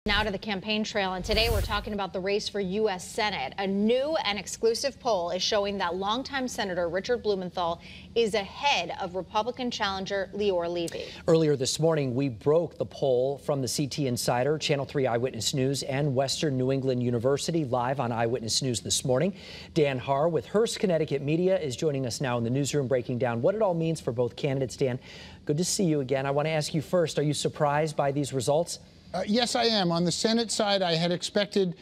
Now to the campaign trail, and today we're talking about the race for U.S. Senate. A new and exclusive poll is showing that longtime Senator Richard Blumenthal is ahead of Republican challenger Leora Levy. Earlier this morning, we broke the poll from the CT Insider, Channel 3 Eyewitness News, and Western New England University live on Eyewitness News this morning. Dan Haar with Hearst, Connecticut Media is joining us now in the newsroom, breaking down what it all means for both candidates. Dan, good to see you again. I want to ask you first, are you surprised by these results? Yes, I am. On the Senate side, I had expected,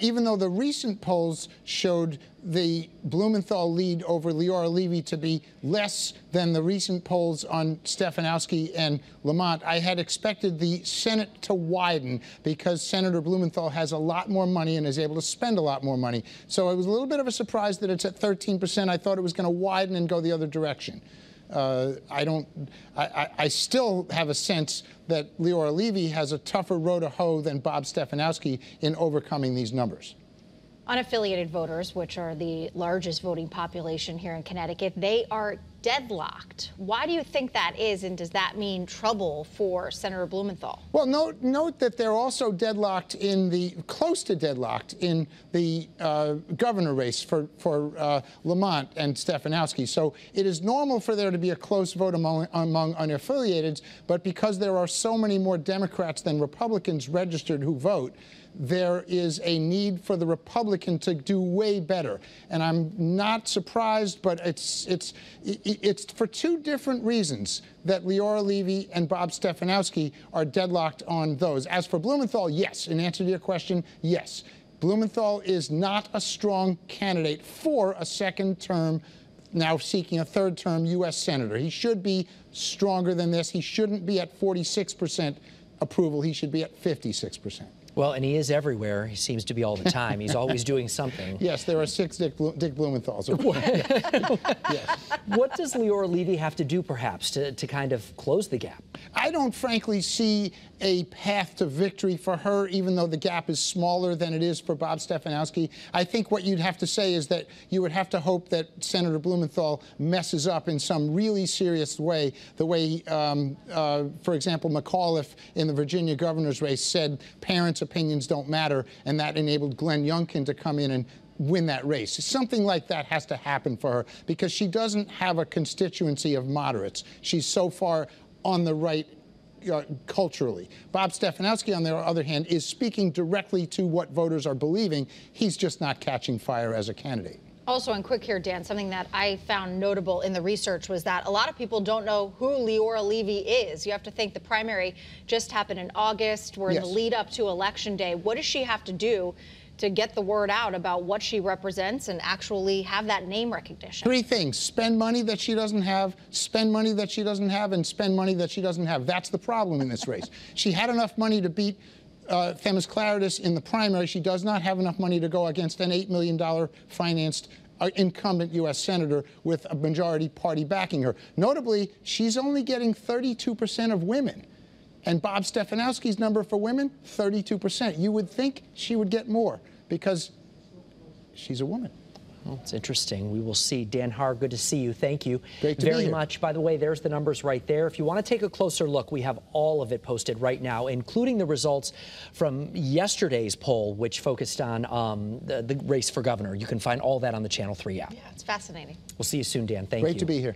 even though the recent polls showed the Blumenthal lead over Leora Levy to be less than the recent polls on Stefanowski and Lamont, I had expected the Senate to widen because Senator Blumenthal has a lot more money and is able to spend a lot more money. So it was a little bit of a surprise that it's at 13%. I thought it was going to widen and go the other direction. I still have a sense that Leora Levy has a tougher row to hoe than Bob Stefanowski in overcoming these numbers. Unaffiliated voters, which are the largest voting population here in Connecticut, they are deadlocked. Why do you think that is, and does that mean trouble for Senator Blumenthal? Well, note that they're also deadlocked close to deadlocked in the governor race for Lamont and Stefanowski. So it is normal for there to be a close vote among unaffiliateds, but because there are so many more Democrats than Republicans registered who vote, there is a need for the Republican to do way better. And I'm not surprised, but it's for two different reasons that Leora Levy and Bob Stefanowski are deadlocked on those. As for Blumenthal, yes. In answer to your question, yes. Blumenthal is not a strong candidate for a second term, now seeking a third term U.S. Senator. He should be stronger than this. He shouldn't be at 46% approval. He should be at 56%. Well, and he is everywhere. He seems to be all the time. He's always doing something. Yes, there are 6 Dick Blumenthals. Yes. What does Leora Levy have to do, perhaps, to kind of close the gap? I don't, frankly, see a path to victory for her, even though the gap is smaller than it is for Bob Stefanowski. I think what you'd have to say is that you would have to hope that Senator Blumenthal messes up in some really serious way, the way, for example, McAuliffe in the Virginia governor's race said parents' opinions don't matter, and that enabled Glenn Youngkin to come in and win that race. Something like that has to happen for her because she doesn't have a constituency of moderates. She's so far on the right culturally. Bob Stefanowski, on the other hand, is speaking directly to what voters are believing. He's just not catching fire as a candidate. Also, and quick here, Dan, something that I found notable in the research was that a lot of people don't know who Leora Levy is. You have to think the primary just happened in August. We're in the lead up to Election Day. What does she have to do to get the word out about what she represents and actually have that name recognition? 3 things. Spend money that she doesn't have, spend money that she doesn't have, and spend money that she doesn't have. That's the problem in this race. She had enough money to beat Themis Claridis in the primary. She does not have enough money to go against an $8 million financed incumbent U.S. Senator with a majority party backing her. Notably, she's only getting 32% of women. And Bob Stefanowski's number for women, 32%. You would think she would get more because she's a woman. Well, it's interesting. We will see. Dan Haar, good to see you. Thank you Great to be very here. much. By the way, there's the numbers right there. If you want to take a closer look, we have all of it posted right now, including the results from yesterday's poll, which focused on the race for governor. You can find all that on the Channel 3 app. Yeah, it's fascinating. We'll see you soon, Dan. Thank you. Great to be here.